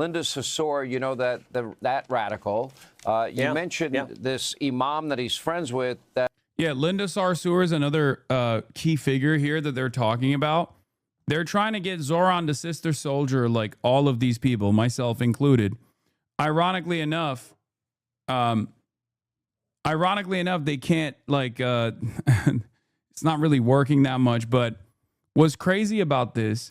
Linda Sassour, you know, that radical. You mentioned this imam that he's friends with. Yeah, Linda Sarsour is another key figure here that they're talking about. They're trying to get Zohran to Sister Soldier, like all of these people, myself included. Ironically enough, they can't, like, it's not really working that much. But what's crazy about this,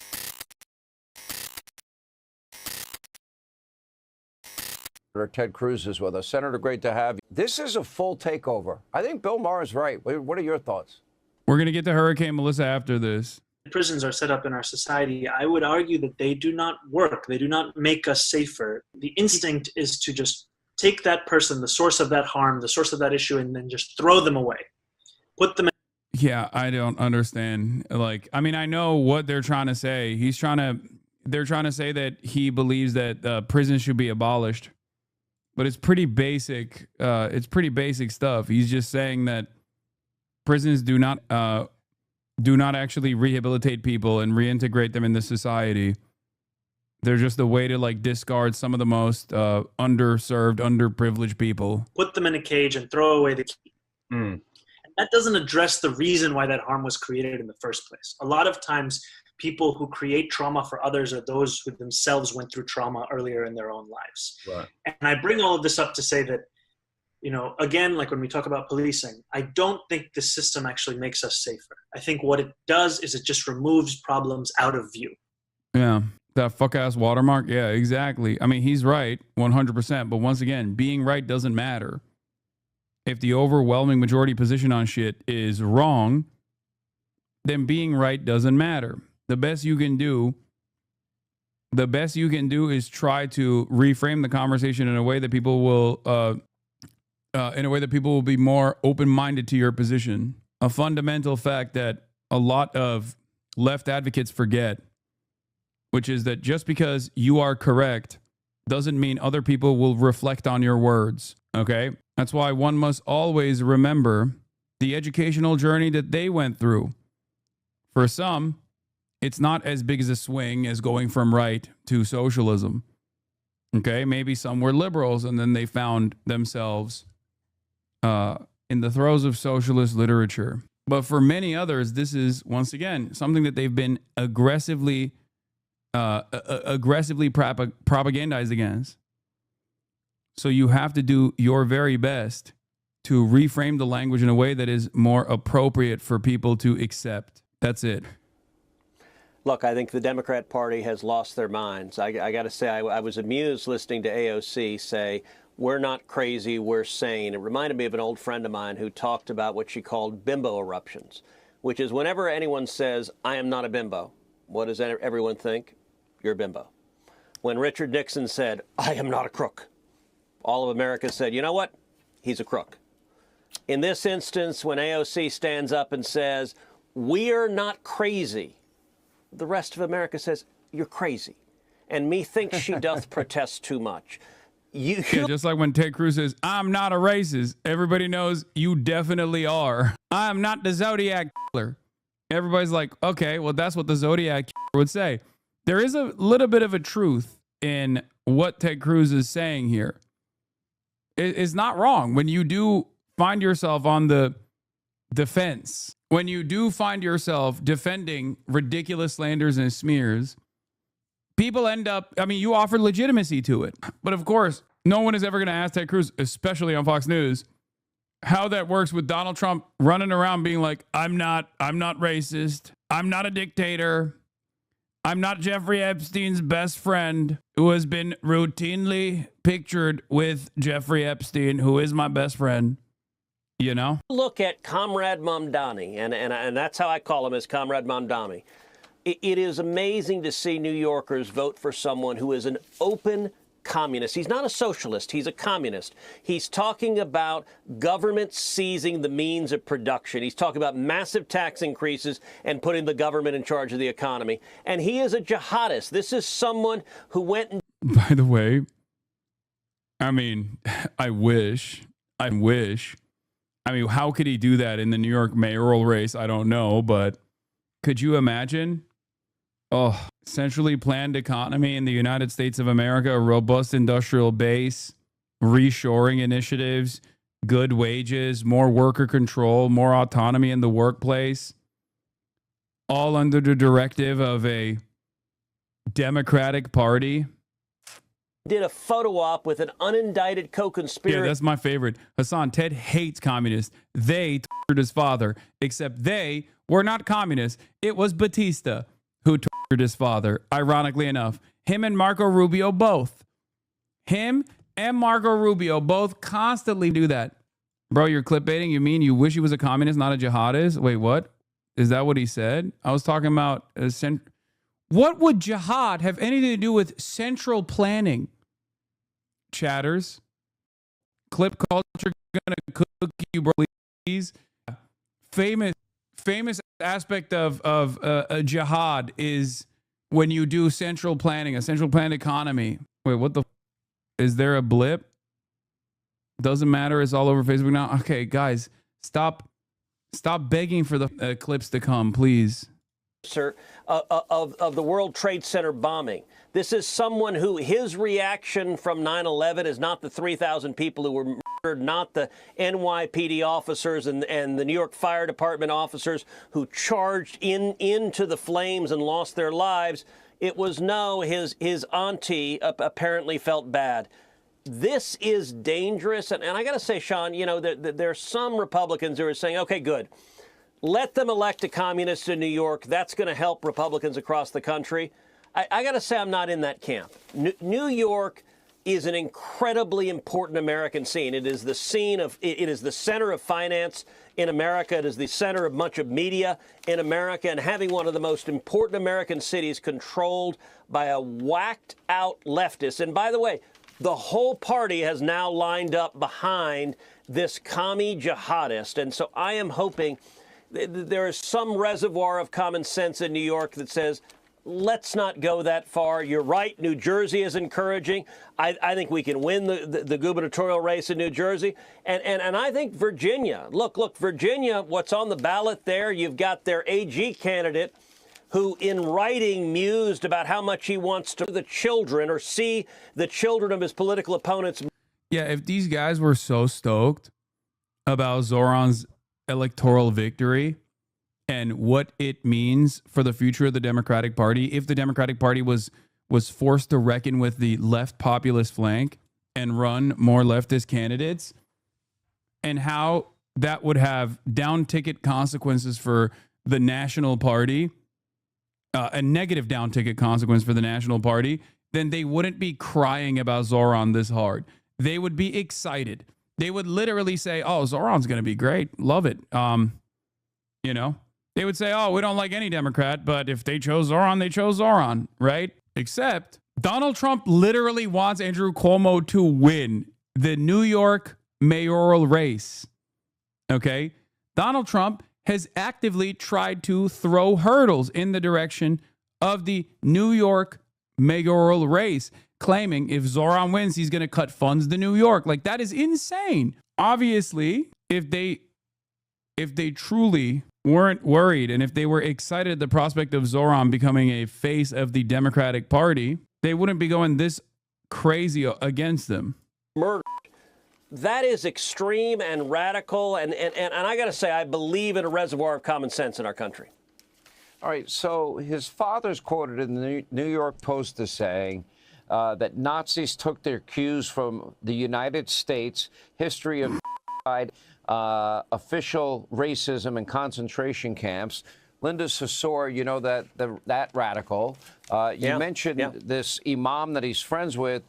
Ted Cruz is with us. Senator, great to have you. This is a full takeover. I think Bill Maher is right. What are your thoughts? We're going to get to Hurricane Melissa after this. Prisons are set up in our society. I would argue that they do not work. They do not make us safer. The instinct is to just take that person, the source of that harm, the source of that issue, and then just throw them away. Put them in. Yeah, I don't understand. Like, I mean, I know what they're trying to say. They're trying to say that he believes that prisons should be abolished. But it's pretty basic. It's pretty basic stuff. He's just saying that prisons do not actually rehabilitate people and reintegrate them into society. They're just a way to, like, discard some of the most underserved, underprivileged people. Put them in a cage and throw away the key. And that doesn't address the reason why that harm was created in the first place. A lot of times, people who create trauma for others are those who themselves went through trauma earlier in their own lives. Right. And I bring all of this up to say that, you know, again, like when we talk about policing, I don't think the system actually makes us safer. I think what it does is it just removes problems out of view. Yeah, that fuck-ass watermark. Yeah, exactly. I mean, he's right, 100%. But once again, being right doesn't matter. If the overwhelming majority position on shit is wrong, then being right doesn't matter. The best you can do is try to reframe the conversation in a way that people will be more open-minded to your position. A fundamental fact that a lot of left advocates forget, which is that just because you are correct doesn't mean other people will reflect on your words. Okay? That's why one must always remember the educational journey that they went through. For some, it's not as big as a swing as going from right to socialism. Okay, maybe some were liberals and then they found themselves in the throes of socialist literature. But for many others, this is, once again, something that they've been aggressively propagandized against. So you have to do your very best to reframe the language in a way that is more appropriate for people to accept. That's it. Look, I think the Democrat Party has lost their minds. I got to say, I was amused listening to AOC say, we're not crazy, we're sane. It reminded me of an old friend of mine who talked about what she called bimbo eruptions, which is whenever anyone says, I am not a bimbo, what does everyone think? You're a bimbo. When Richard Nixon said, I am not a crook, all of America said, you know what? He's a crook. In this instance, when AOC stands up and says, we are not crazy, the rest of America says, you're crazy. And methinks she doth protest too much. Yeah, just like when Ted Cruz says, I'm not a racist, everybody knows you definitely are. I'm not the Zodiac killer. Everybody's like, okay, well, that's what the Zodiac killer would say. There is a little bit of a truth in what Ted Cruz is saying here. It's not wrong. When you do find yourself on the defense, when you do find yourself defending ridiculous slanders and smears, people end up, I mean, you offer legitimacy to it. But of course, no one is ever going to ask Ted Cruz, especially on Fox News, how that works with Donald Trump running around being like, I'm not racist. I'm not a dictator. I'm not Jeffrey Epstein's best friend who has been routinely pictured with Jeffrey Epstein, who is my best friend. You know? Look at Comrade Mamdani, and that's how I call him, as Comrade Mamdani. It is amazing to see New Yorkers vote for someone who is an open communist. He's not a socialist. He's a communist. He's talking about government seizing the means of production. He's talking about massive tax increases and putting the government in charge of the economy. And he is a jihadist. This is someone who went and... By the way, I mean, I wish. I mean, how could he do that in the New York mayoral race? I don't know, but could you imagine Oh, centrally planned economy in the United States of America, a robust industrial base, reshoring initiatives, good wages, more worker control, more autonomy in the workplace, all under the directive of a Democratic Party. Did a photo op with an unindicted co-conspirator. Yeah, that's my favorite. Hassan, Ted hates communists. They tortured his father, except they were not communists. It was Batista who tortured his father, ironically enough. Him and Marco Rubio both. Him and Marco Rubio both constantly do that. Bro, you're clickbaiting? You mean you wish he was a communist, not a jihadist? Wait, what? Is that what he said? I was talking about... What would jihad have anything to do with central planning? Chatters. Clip culture gonna cook you, bro. Please. Famous aspect of a jihad is when you do central planning, a central planned economy. Wait, what the? Is there a blip? Doesn't matter. It's all over Facebook now. Okay, guys, stop begging for the clips to come, please. Sir, of the World Trade Center bombing. This is someone who his reaction from 9/11 is not the 3,000 people who were murdered, not the NYPD officers and the New York Fire Department officers who charged into the flames and lost their lives. It was no, his auntie apparently felt bad. This is dangerous. And I got to say, Sean, you know, there are some Republicans who are saying, okay, good. Let them elect a communist in New York. That's going to help Republicans across the country. I got to say I'm not in that camp. New York is an incredibly important American scene. It is the center of finance in America. It is the center of much of media in America. And having one of the most important American cities controlled by a whacked out leftist. And by the way, the whole party has now lined up behind this commie jihadist. And so I am hoping there is some reservoir of common sense in New York that says, let's not go that far. You're right. New Jersey is encouraging. I think we can win the gubernatorial race in New Jersey. And I think Virginia, look, Virginia, what's on the ballot there, you've got their AG candidate who in writing mused about how much he wants to the children or see the children of his political opponents. Yeah, if these guys were so stoked about Zohran's electoral victory and what it means for the future of the Democratic Party, if the Democratic Party was forced to reckon with the left populist flank and run more leftist candidates, and how that would have down ticket consequences for the National Party, a negative down ticket consequence for the National Party, then they wouldn't be crying about Zohran this hard. They would be excited. They would literally say, oh, Zohran's going to be great. Love it. You know, they would say, oh, we don't like any Democrat, but if they chose Zohran, they chose Zohran, right? Except Donald Trump literally wants Andrew Cuomo to win the New York mayoral race. Okay? Donald Trump has actively tried to throw hurdles in the direction of the New York mayoral race, claiming if Zohran wins, he's going to cut funds to New York. Like, that is insane. Obviously, if they truly weren't worried and if they were excited at the prospect of Zohran becoming a face of the Democratic Party, they wouldn't be going this crazy against them. Murder. That is extreme and radical. And I got to say, I believe in a reservoir of common sense in our country. All right. So his father's quoted in the New York Post as saying that Nazis took their cues from the United States history of official racism and concentration camps. Linda Sarsour, you know, that radical. You mentioned this imam that he's friends with.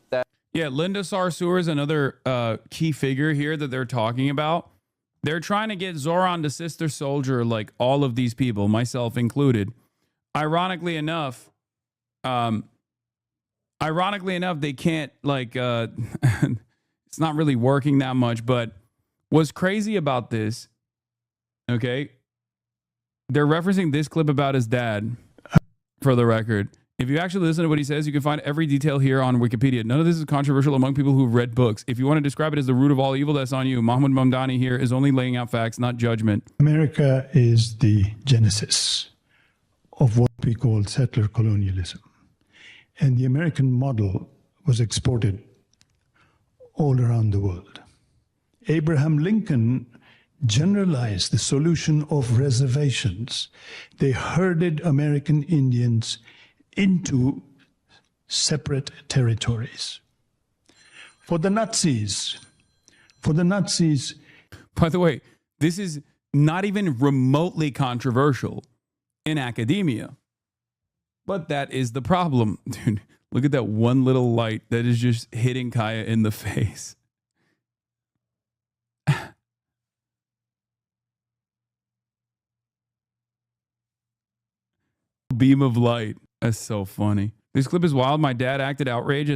Yeah, Linda Sarsour is another key figure here that they're talking about. They're trying to get Zohran to Sister Soldier like all of these people, myself included. Ironically enough, they can't, like, it's not really working that much. But what's crazy about this, okay, they're referencing this clip about his dad, for the record. If you actually listen to what he says, you can find every detail here on Wikipedia. None of this is controversial among people who've read books. If you want to describe it as the root of all evil, that's on you. Mahmoud Mamdani here is only laying out facts, not judgment. America is the genesis of what we call settler colonialism. And the American model was exported all around the world. Abraham Lincoln generalized the solution of reservations. They herded American Indians into separate territories. For the Nazis, By the way, this is not even remotely controversial in academia. But that is the problem. Dude, look at that one little light that is just hitting Kaya in the face. Beam of light. That's so funny. This clip is wild. My dad acted outraged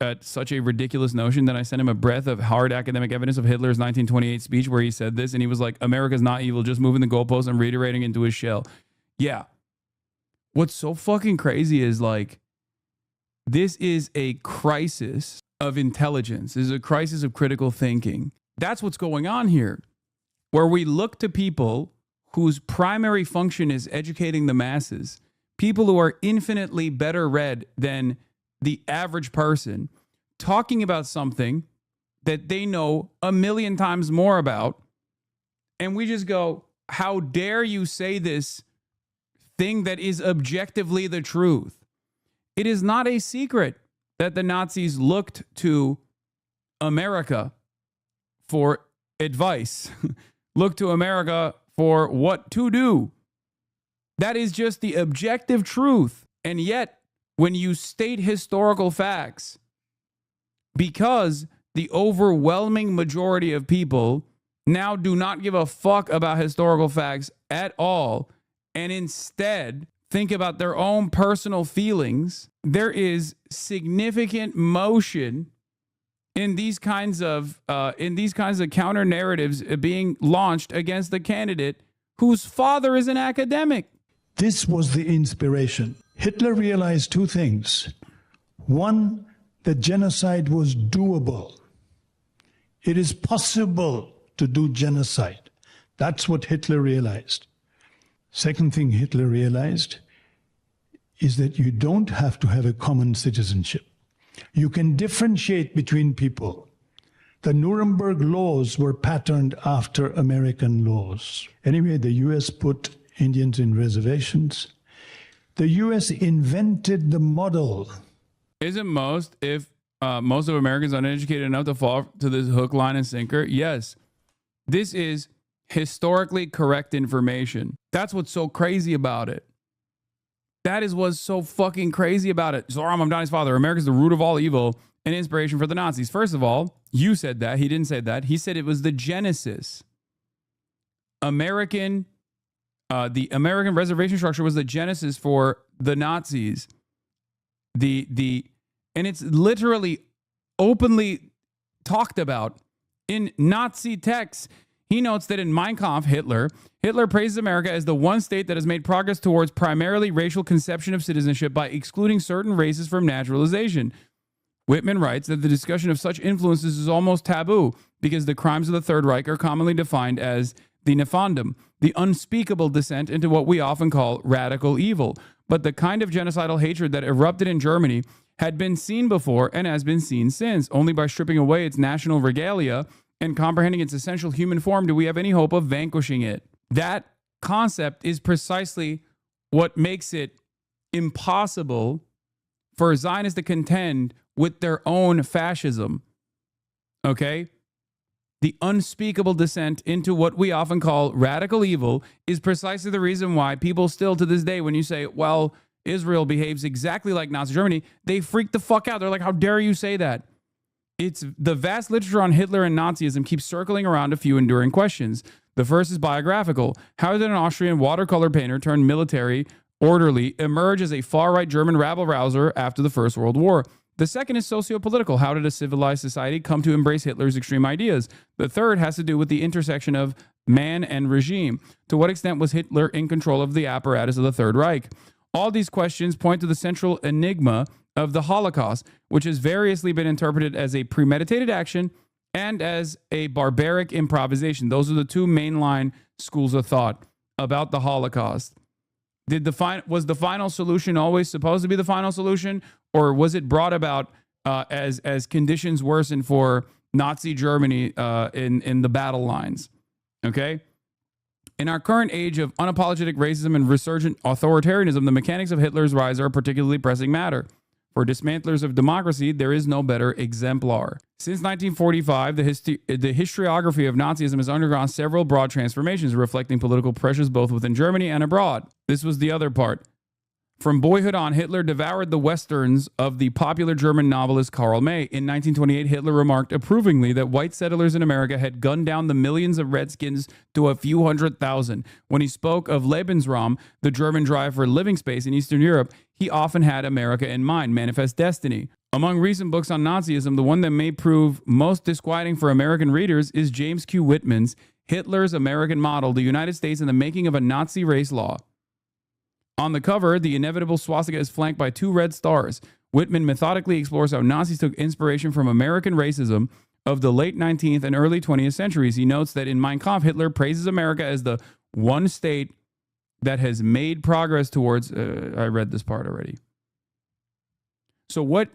at such a ridiculous notion that I sent him a breath of hard academic evidence of Hitler's 1928 speech where he said this, and he was like, America's not evil, just moving the goalposts and reiterating into his shell. Yeah. What's so fucking crazy is like, this is a crisis of intelligence. This is a crisis of critical thinking. That's what's going on here, where we look to people whose primary function is educating the masses, people who are infinitely better read than the average person, talking about something that they know a million times more about. And we just go, how dare you say this thing that is objectively the truth? It is not a secret that the Nazis looked to America for advice, looked to America for what to do. That is just the objective truth. And yet, when you state historical facts, because the overwhelming majority of people now do not give a fuck about historical facts at all, and instead think about their own personal feelings, there is significant motion in these kinds of counter narratives being launched against the candidate whose father is an academic. this was the inspiration. Hitler realized two things. One, that genocide was doable. It is possible to do genocide. That's what Hitler realized. Second thing Hitler realized is that you don't have to have a common citizenship. You can differentiate between people. The Nuremberg laws were patterned after American laws. Anyway, the US put Indians in reservations. The US invented the model. Isn't most of Americans uneducated enough to fall to this hook, line, and sinker? Yes. This is historically correct information. That's what's so crazy about it. That is what's so fucking crazy about it. Zohran Mamdani's father, America's the root of all evil and inspiration for the Nazis. First of all, you said that. He didn't say that. He said it was the genesis. The American reservation structure was the genesis for the Nazis. And it's literally openly talked about in Nazi texts. He notes that in Mein Kampf, Hitler praises America as the one state that has made progress towards primarily racial conception of citizenship by excluding certain races from naturalization. Whitman writes that the discussion of such influences is almost taboo because the crimes of the Third Reich are commonly defined as the nefandum, the unspeakable descent into what we often call radical evil. But the kind of genocidal hatred that erupted in Germany had been seen before and has been seen since. Only by stripping away its national regalia and comprehending its essential human form do we have any hope of vanquishing it. That concept is precisely what makes it impossible for Zionists to contend with their own fascism. Okay? The unspeakable descent into what we often call radical evil is precisely the reason why people still to this day, when you say, well, Israel behaves exactly like Nazi Germany, they freak the fuck out. They're like, how dare you say that? It's the vast literature on Hitler and Nazism keeps circling around a few enduring questions. The first is biographical. How did an Austrian watercolor painter turned military orderly emerge as a far-right German rabble-rouser after the First World War? The second is socio-political. How did a civilized society come to embrace Hitler's extreme ideas? The third has to do with the intersection of man and regime. To what extent was Hitler in control of the apparatus of the Third Reich? All these questions point to the central enigma of the Holocaust, which has variously been interpreted as a premeditated action and as a barbaric improvisation. Those are the two mainline schools of thought about the Holocaust. Was the final solution always supposed to be the final solution, or was it brought about as conditions worsened for Nazi Germany in the battle lines? Okay. In our current age of unapologetic racism and resurgent authoritarianism, the mechanics of Hitler's rise are a particularly pressing matter. For dismantlers of democracy, there is no better exemplar. Since 1945, the historiography of Nazism has undergone several broad transformations, reflecting political pressures both within Germany and abroad. This was the other part. From boyhood on, Hitler devoured the westerns of the popular German novelist Karl May. In 1928, Hitler remarked approvingly that white settlers in America had gunned down the millions of redskins to a few 100,000. When he spoke of Lebensraum, the German drive for living space in Eastern Europe, he often had America in mind, Manifest Destiny. Among recent books on Nazism, the one that may prove most disquieting for American readers is James Q. Whitman's Hitler's American Model, the United States and the Making of a Nazi Race Law. On the cover, the inevitable swastika is flanked by 2 red stars. Whitman methodically explores how Nazis took inspiration from American racism of the late 19th and early 20th centuries. He notes that in Mein Kampf, Hitler praises America as the one state that has made progress towards... I read this part already. So what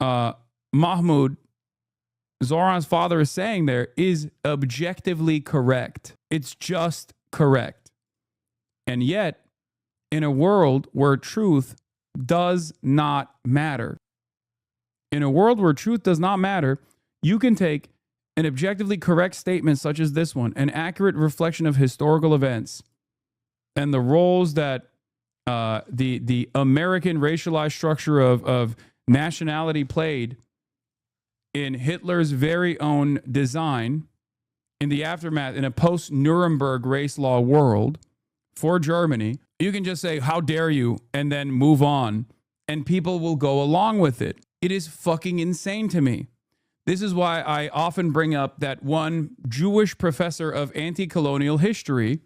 Mahmoud, Zohran's father, is saying there is objectively correct. It's just correct. And yet, in a world where truth does not matter, you can take an objectively correct statement such as this one, an accurate reflection of historical events, and the roles that the American racialized structure of nationality played in Hitler's very own design in the aftermath, in a post-Nuremberg race law world for Germany. You can just say, how dare you, and then move on, and people will go along with it. It is fucking insane to me. This is why I often bring up that one Jewish professor of anti-colonial history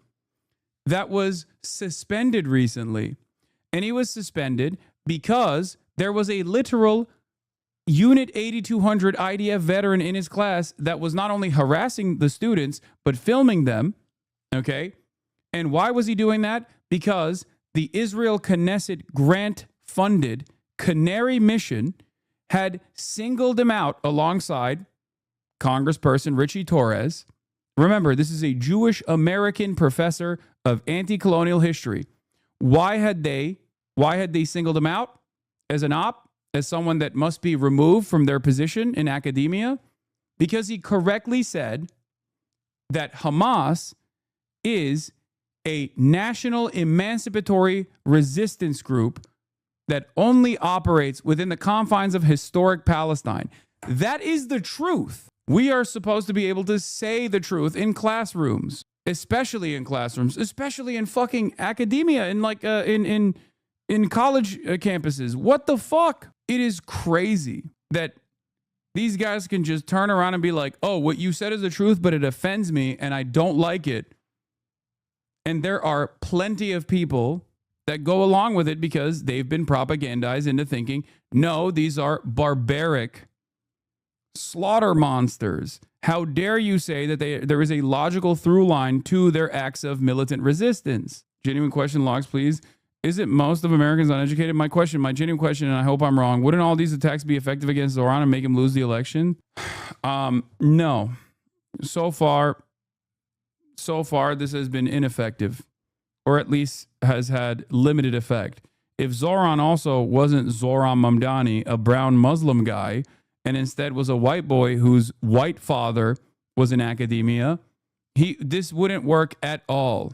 that was suspended recently. And he was suspended because there was a literal Unit 8200 IDF veteran in his class that was not only harassing the students, but filming them. Okay? And why was he doing that? Because the Israel Knesset grant-funded Canary mission had singled him out alongside Congressperson Richie Torres. Remember, this is a Jewish American professor of anti-colonial history. Why had they singled him out as an op, as someone that must be removed from their position in academia? Because he correctly said that Hamas is a national emancipatory resistance group that only operates within the confines of historic Palestine. That is the truth. We are supposed to be able to say the truth in classrooms, especially in fucking academia, in college campuses. What the fuck? It is crazy that these guys can just turn around and be like, oh, what you said is the truth, but it offends me and I don't like it. And there are plenty of people that go along with it because they've been propagandized into thinking, no, these are barbaric slaughter monsters. How dare you say that there is a logical through line to their acts of militant resistance? Genuine question, logs, please. Is it most of Americans uneducated? My genuine question, and I hope I'm wrong, wouldn't all these attacks be effective against Zohran and make him lose the election? No. So far, this has been ineffective, or at least has had limited effect. If Zohran also wasn't Zohran Mamdani, a brown Muslim guy, and instead was a white boy whose white father was in academia, this wouldn't work at all.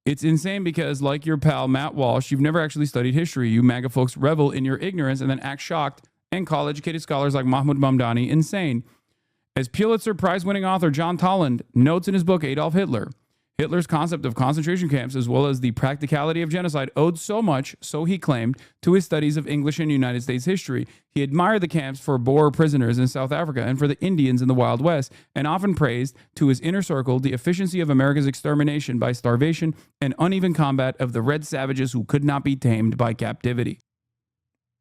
It's insane because, like your pal Matt Walsh, you've never actually studied history. You MAGA folks revel in your ignorance and then act shocked and call educated scholars like Mahmoud Mamdani insane. As Pulitzer Prize-winning author John Tolland notes in his book Adolf Hitler, Hitler's concept of concentration camps, as well as the practicality of genocide, owed so much, so he claimed, to his studies of English and United States history. He admired the camps for Boer prisoners in South Africa and for the Indians in the Wild West, and often praised to his inner circle the efficiency of America's extermination by starvation and uneven combat of the red savages who could not be tamed by captivity.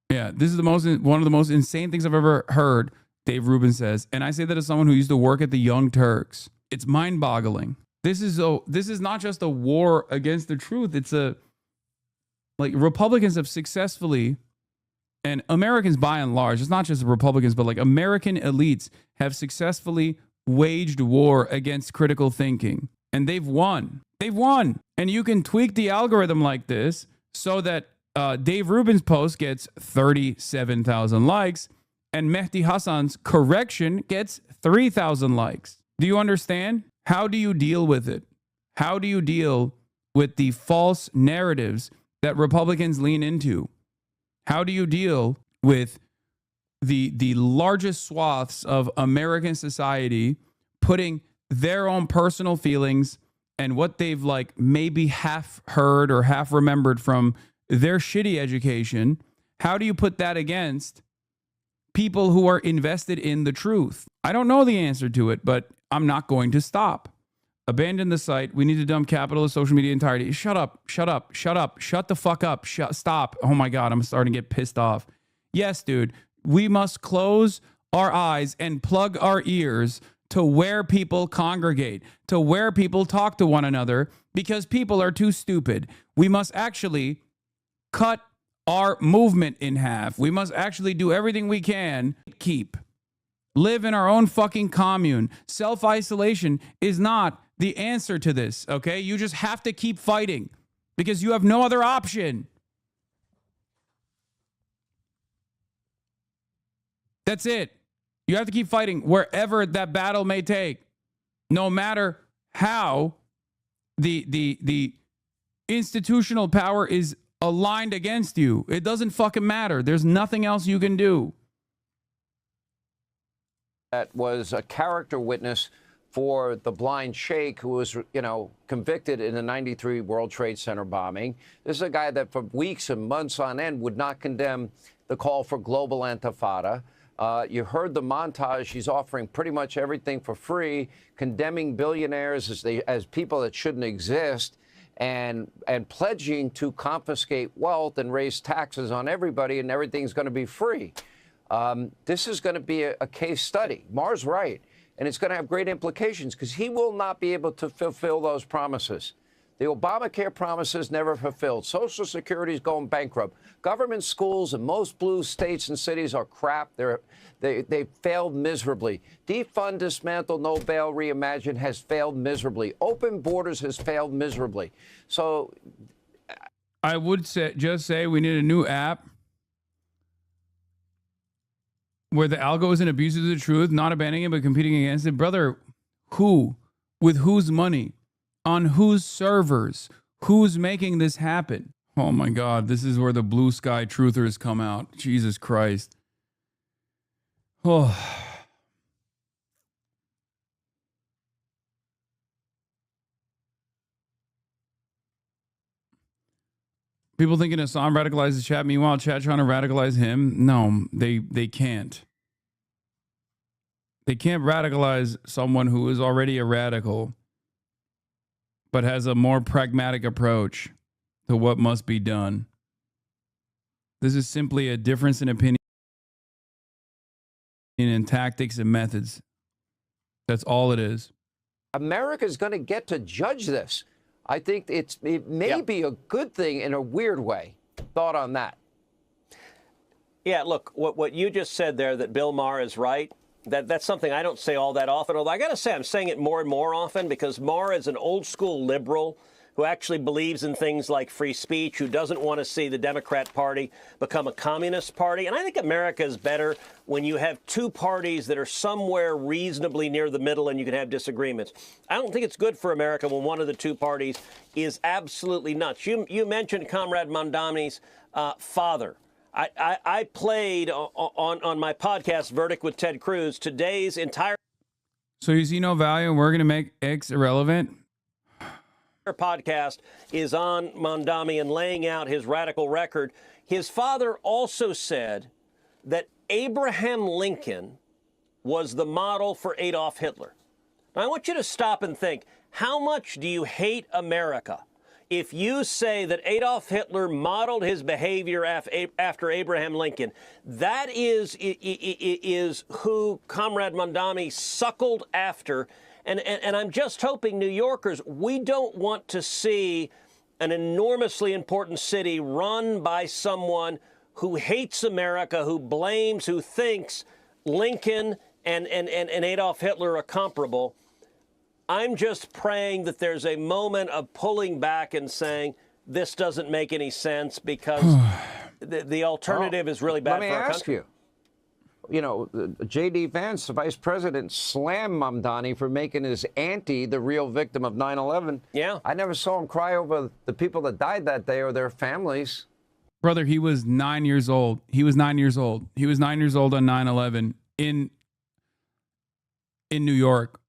Yeah, this is one of the most insane things I've ever heard, Dave Rubin says, and I say that as someone who used to work at the Young Turks. It's mind-boggling. This is not just a war against the truth. It's like Republicans have successfully, and Americans by and large, it's not just Republicans, but like American elites have successfully waged war against critical thinking. And they've won. They've won. And you can tweak the algorithm like this so that Dave Rubin's post gets 37,000 likes and Mehdi Hassan's correction gets 3,000 likes. Do you understand? How do you deal with it? How do you deal with the false narratives that Republicans lean into? How do you deal with the largest swaths of American society putting their own personal feelings and what they've like maybe half heard or half remembered from their shitty education? How do you put that against people who are invested in the truth? I don't know the answer to it, but I'm not going to stop. Abandon the site. We need to dump capitalist social media entirety. Shut up. Shut up. Shut up. Shut the fuck up. Stop. Oh my God, I'm starting to get pissed off. Yes, dude. We must close our eyes and plug our ears to where people congregate, to where people talk to one another, because people are too stupid. We must actually cut our movement in half. We must actually do everything we can. Live in our own fucking commune. Self-isolation is not the answer to this, okay? You just have to keep fighting because you have no other option. That's it. You have to keep fighting wherever that battle may take, no matter how the institutional power is aligned against you. It doesn't fucking matter. There's nothing else you can do. That was a character witness for the blind sheikh who was, convicted in the 93 World Trade Center bombing. This is a guy that for weeks and months on end would not condemn the call for global intifada. You heard the montage. He's offering pretty much everything for free, condemning billionaires as people that shouldn't exist, and pledging to confiscate wealth and raise taxes on everybody, and everything's going to be free. This is going to be a case study. Mar's right, and it's going to have great implications because he will not be able to fulfill those promises. The Obamacare promises never fulfilled. Social Security is going bankrupt. Government schools in most blue states and cities are crap. They failed miserably. Defund, dismantle, no bail, reimagine has failed miserably. Open borders has failed miserably. So I would say we need a new app where the algo isn't abusive of the truth, not abandoning it, but competing against it. Brother, who? With whose money? On whose servers? Who's making this happen? Oh my God, this is where the blue sky truthers come out. Jesus Christ. Oh. People thinking Assam radicalizes Chat. Meanwhile, Chat trying to radicalize him. No, they can't. They can't radicalize someone who is already a radical, but has a more pragmatic approach to what must be done. This is simply a difference in opinion in tactics and methods. That's all it is. America's going to get to judge this. I think it may be a good thing in a weird way. Thought on that? Yeah, look, what you just said there, that Bill Maher is right, that's something I don't say all that often, although I got to say I'm saying it more and more often because Maher is an old school liberal who actually believes in things like free speech, who doesn't want to see the Democrat Party become a communist party. And I think America is better when you have two parties that are somewhere reasonably near the middle and you can have disagreements. I don't think it's good for America when one of the two parties is absolutely nuts. You mentioned Comrade Mamdani's father. I played on my podcast, Verdict with Ted Cruz, today's entire... So you see no value and we're going to make X irrelevant? Podcast is on Mamdani and laying out his radical record. His father also said that Abraham Lincoln was the model for Adolf Hitler. Now, I want you to stop and think, how much do you hate America if you say that Adolf Hitler modeled his behavior after Abraham Lincoln? That is who Comrade Mamdani suckled after And I'm just hoping, New Yorkers, we don't want to see an enormously important city run by someone who hates America, who blames, who thinks Lincoln and Adolf Hitler are comparable. I'm just praying that there's a moment of pulling back and saying, this doesn't make any sense, because the alternative is really bad for our country. Let me ask you. You know, J.D. Vance, the vice president, slammed Mamdani for making his auntie the real victim of 9/11. Yeah. I never saw him cry over the people that died that day or their families. Brother, he was 9 years old. He was 9 years old. He was 9 years old on 9/11 in New York.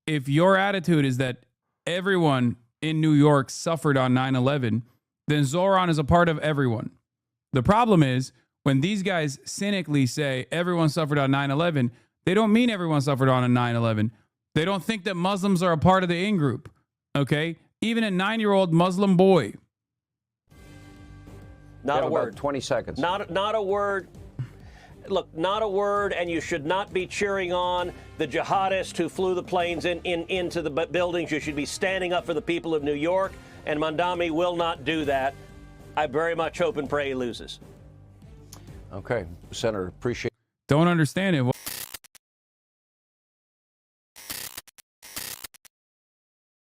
If your attitude is that everyone in New York suffered on 9/11, then Zohran is a part of everyone. The problem is, when these guys cynically say everyone suffered on 9/11, they don't mean everyone suffered on a 9/11. They don't think that Muslims are a part of the in-group, okay? Even a 9-year-old Muslim boy. Not a word. 20 seconds. Not a word. Look, not a word, and you should not be cheering on the jihadists who flew the planes into the buildings. You should be standing up for the people of New York, and Mamdani will not do that. I very much hope and pray he loses. Okay, Senator, appreciate it. Don't understand it.